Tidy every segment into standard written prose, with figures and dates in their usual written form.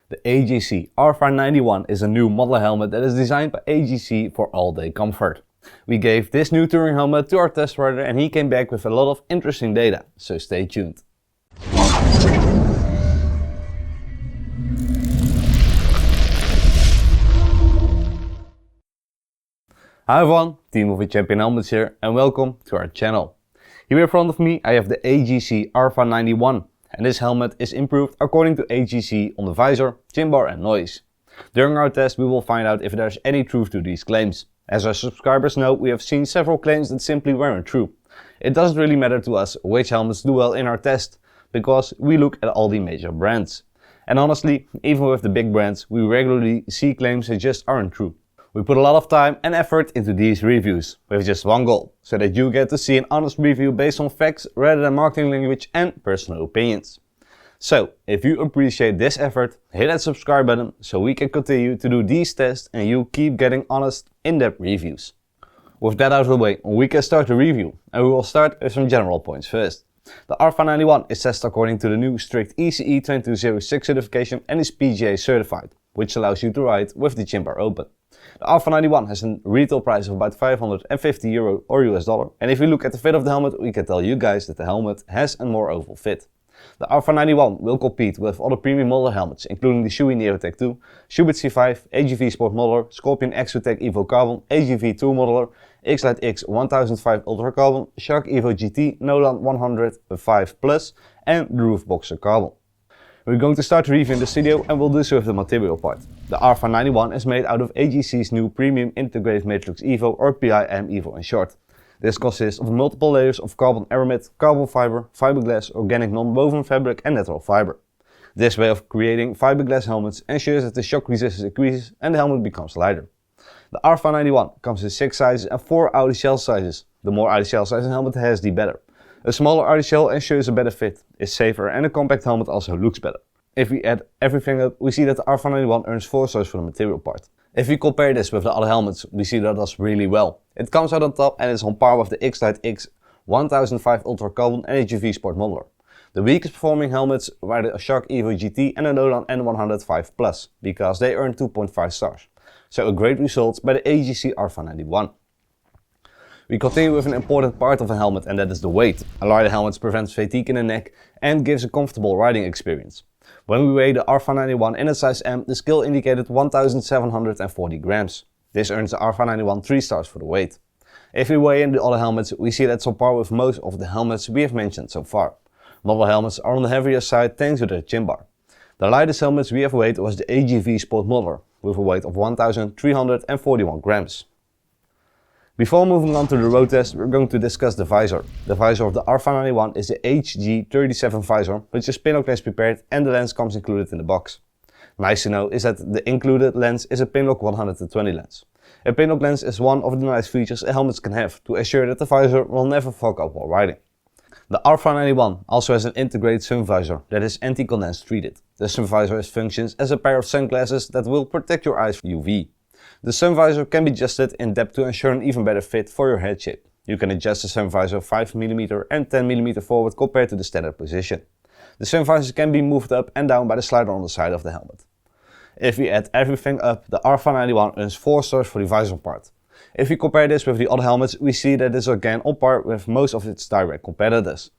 The HJC RPHA-91 is a new modular helmet that is designed by HJC for all-day comfort. We gave this new touring helmet to our test rider and he came back with a lot of interesting data, so stay tuned. Hi everyone, Team of the Champion Helmets here and welcome to our channel. Here in front of me I have the HJC RPHA-91 and this helmet is improved according to HJC on the visor, chin bar and noise. During our test we will find out if there's any truth to these claims. As our subscribers know, we have seen several claims that simply weren't true. It doesn't really matter to us which helmets do well in our test, because we look at all the major brands. And honestly, even with the big brands, we regularly see claims that just aren't true. We put a lot of time and effort into these reviews, with just one goal, so that you get to see an honest review based on facts rather than marketing language and personal opinions. So, if you appreciate this effort, hit that subscribe button so we can continue to do these tests and you keep getting honest, in-depth reviews. With that out of the way, we can start the review, and we will start with some general points first. The RPHA-91 is tested according to the new strict ECE 2206 certification and is PGA certified, which allows you to ride with the chin bar open. The RPHA-91 has a retail price of about €550 or US dollar, and if you look at the fit of the helmet, we can tell you guys that the helmet has a more oval fit. The RPHA-91 will compete with other premium modular helmets, including the Shoei Neotech 2, Schubert C5, HGV Sport Modular, Scorpion Exotech Evo Carbon, HGV 2 Modular, X-Lite X 1005 Ultra Carbon, Shark Evo GT, Nolan 105 Plus, and the Roof Boxer Carbon. We're going to start reviewing this video and we'll do so with the material part. The RPHA-91 is made out of HJC's new Premium Integrated Matrix Evo or PIM Evo in short. This consists of multiple layers of carbon aramid, carbon fiber, fiberglass, organic non-woven fabric and natural fiber. This way of creating fiberglass helmets ensures that the shock resistance increases and the helmet becomes lighter. The RPHA-91 comes in 6 sizes and 4 outer shell sizes. The more outer shell size a helmet has, the better. A smaller outer shell ensures a better fit, is safer and a compact helmet also looks better. If we add everything up, we see that the RPHA-91 earns 4 stars for the material part. If we compare this with the other helmets, we see that does really well. It comes out on top and is on par with the X-Lite X 1005 Ultra Carbon and HGV Sport Modular. The weakest performing helmets were the Shark Evo GT and the Nolan N105 Plus, because they earned 2.5 stars. So a great result by the HJC RPHA-91. We continue with an important part of a helmet and that is the weight. A lighter helmet prevents fatigue in the neck and gives a comfortable riding experience. When we weighed the RPHA-91 in a size M, the scale indicated 1740 grams. This earns the RPHA-91 3 stars for the weight. If we weigh in the other helmets, we see that's on par with most of the helmets we have mentioned so far. Modular helmets are on the heavier side thanks to their chin bar. The lightest helmets we have weighed was the HGV Sport Modular, with a weight of 1341 grams. Before moving on to the road test, we're going to discuss the visor. The visor of the RPHA-91 is the HG37 visor, which is pinlock lens prepared and the lens comes included in the box. Nice to know is that the included lens is a pinlock 120 lens. A pinlock lens is one of the nice features a helmet can have to ensure that the visor will never fog up while riding. The RPHA-91 also has an integrated sun visor that is anti-condense treated. The sun visor functions as a pair of sunglasses that will protect your eyes from UV. The sun visor can be adjusted in depth to ensure an even better fit for your head shape. You can adjust the sun visor 5mm and 10mm forward compared to the standard position. The sun visor can be moved up and down by the slider on the side of the helmet. If we add everything up, the RPHA-91 earns 4 stars for the visor part. If we compare this with the other helmets, we see that this is again on par with most of its direct competitors.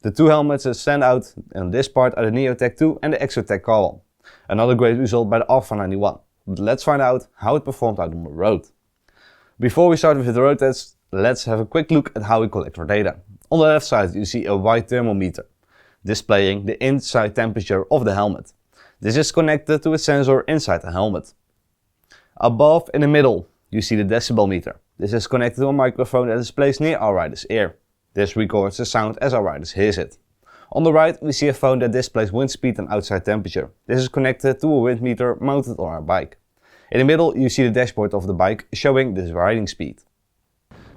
The two helmets that stand out in this part are the Neotech 2 and the Exotech Carbon. Another great result by the RPHA-91. But let's find out how it performed out on the road. Before we start with the road test, let's have a quick look at how we collect our data. On the left side you see a white thermometer, displaying the inside temperature of the helmet. This is connected to a sensor inside the helmet. Above in the middle you see the decibel meter. This is connected to a microphone that is placed near our rider's ear. This records the sound as our riders hears it. On the right we see a phone that displays wind speed and outside temperature. This is connected to a wind meter mounted on our bike. In the middle you see the dashboard of the bike showing the riding speed.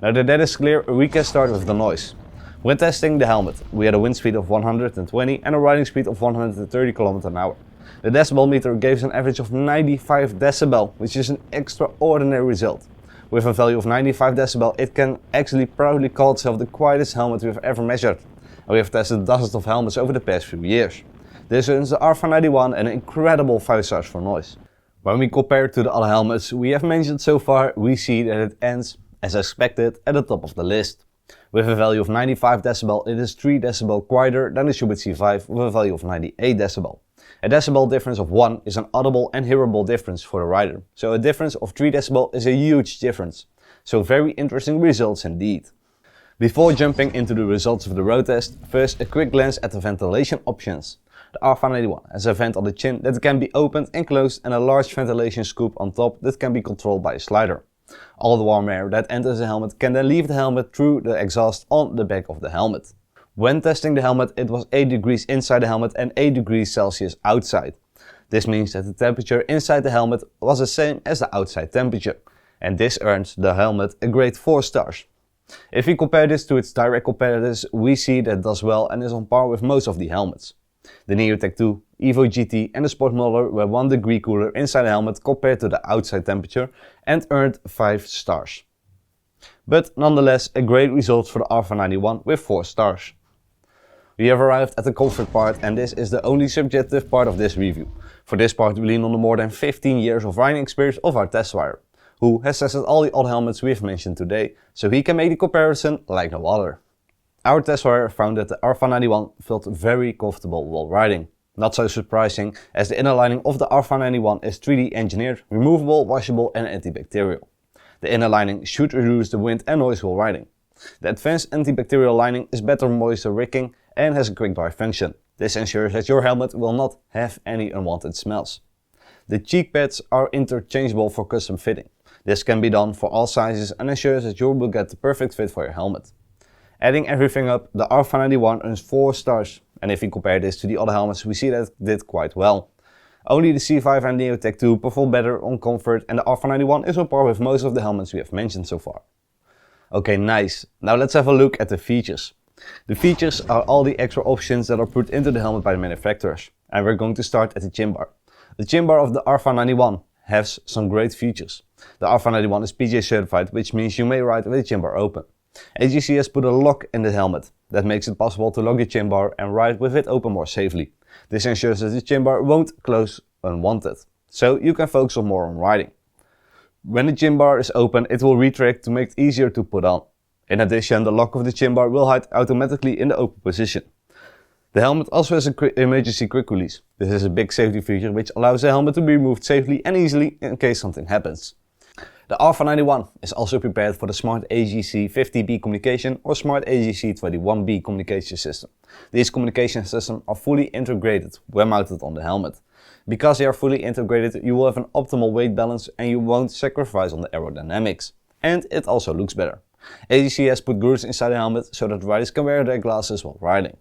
Now that that is clear, we can start with the noise. When testing the helmet, we had a wind speed of 120 and a riding speed of 130 km/h. The decibel meter gives an average of 95 decibel, which is an extraordinary result. With a value of 95 decibel, it can actually proudly call itself the quietest helmet we have ever measured. And we have tested dozens of helmets over the past few years. This earns the RPHA-91 an incredible 5 stars for noise. When we compare it to the other helmets we have mentioned so far, we see that it ends, as expected, at the top of the list. With a value of 95 dB, it is 3 dB quieter than the Shubit C5 with a value of 98 dB. A decibel difference of 1 is an audible and hearable difference for the rider, so a difference of 3 dB is a huge difference. So very interesting results indeed. Before jumping into the results of the road test, first a quick glance at the ventilation options. The RPHA-91 has a vent on the chin that can be opened and closed and a large ventilation scoop on top that can be controlled by a slider. All the warm air that enters the helmet can then leave the helmet through the exhaust on the back of the helmet. When testing the helmet, it was 8 degrees inside the helmet and 8 degrees Celsius outside. This means that the temperature inside the helmet was the same as the outside temperature, and this earns the helmet a grade 4 stars. If we compare this to its direct competitors, we see that it does well and is on par with most of the helmets. The Neotech 2, Evo GT and the Sport Modular were 1 degree cooler inside the helmet compared to the outside temperature and earned 5 stars. But nonetheless a great result for the RPHA-91 with 4 stars. We have arrived at the comfort part, and this is the only subjective part of this review. For this part we lean on the more than 15 years of riding experience of our test rider, who has tested all the other helmets we have mentioned today, so he can make the comparison like no other. Our test rider found that the RPHA-91 felt very comfortable while riding. Not so surprising, as the inner lining of the RPHA-91 is 3D engineered, removable, washable and antibacterial. The inner lining should reduce the wind and noise while riding. The advanced antibacterial lining is better moisture wicking and has a quick dry function. This ensures that your helmet will not have any unwanted smells. The cheek pads are interchangeable for custom fitting. This can be done for all sizes and ensures that you will get the perfect fit for your helmet. Adding everything up, the RPHA-91 earns 4 stars, and if we compare this to the other helmets we see that it did quite well. Only the C5 and Neotech 2 perform better on comfort, and the RPHA-91 is on par with most of the helmets we have mentioned so far. Okay, nice. Now let's have a look at the features. The features are all the extra options that are put into the helmet by the manufacturers, and we're going to start at the chin bar. The chin bar of the RPHA-91 has some great features. The RPHA-91 is PJ certified, which means you may ride with the chin bar open. HJC has put a lock in the helmet that makes it possible to lock the chin bar and ride with it open more safely. This ensures that the chin bar won't close unwanted, so you can focus more on riding. When the chin bar is open, it will retract to make it easier to put on. In addition, the lock of the chin bar will hide automatically in the open position. The helmet also has an emergency quick release. This is a big safety feature which allows the helmet to be removed safely and easily in case something happens. The RPHA-91 is also prepared for the Smart HJC 50B communication or Smart HJC 21B communication system. These communication systems are fully integrated when mounted on the helmet. Because they are fully integrated, you will have an optimal weight balance and you won't sacrifice on the aerodynamics. And it also looks better. HJC has put grooves inside the helmet so that riders can wear their glasses while riding.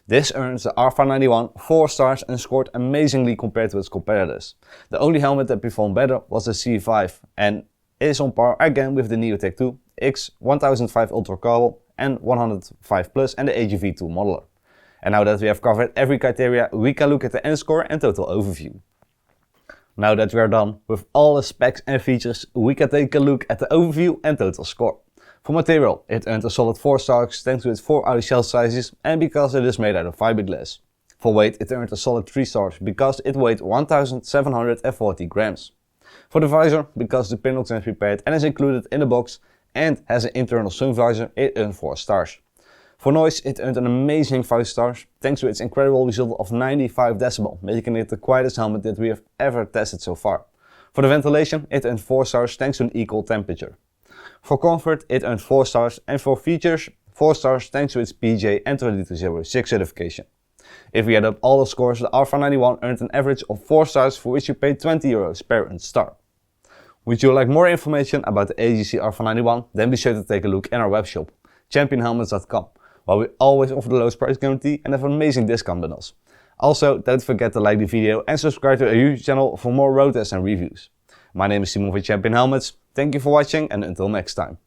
This earns the RPHA-91 4 stars and scored amazingly compared to its competitors. The only helmet that performed better was the C5 and is on par again with the Neotech 2, X 1005 Ultra Carbon and 105 Plus and the AGV2 modular. And now that we have covered every criteria, we can look at the end score and total overview. Now that we are done with all the specs and features, we can take a look at the overview and total score. For material, it earned a solid 4 stars thanks to its 4 outer shell sizes and because it is made out of fiberglass. For weight, it earned a solid 3 stars because it weighed 1740 grams. For the visor, because the pinhooks is prepared and is included in the box and has an internal sun visor, it earned 4 stars. For noise, it earned an amazing 5 stars thanks to its incredible result of 95 dB, making it the quietest helmet that we have ever tested so far. For the ventilation, it earned 4 stars thanks to an equal temperature. For comfort, it earned 4 stars, and for features, 4 stars thanks to its PJ and 2206 certification. If we add up all the scores, the RPHA-91 earned an average of 4 stars, for which you pay €20 per earned star. Would you like more information about the HJC RPHA-91? Then be sure to take a look in our webshop, championhelmets.com, while we always offer the lowest price guarantee and have amazing discount bundles. Also, don't forget to like the video and subscribe to our YouTube channel for more road tests and reviews. My name is Simon from Champion Helmets. Thank you for watching and until next time.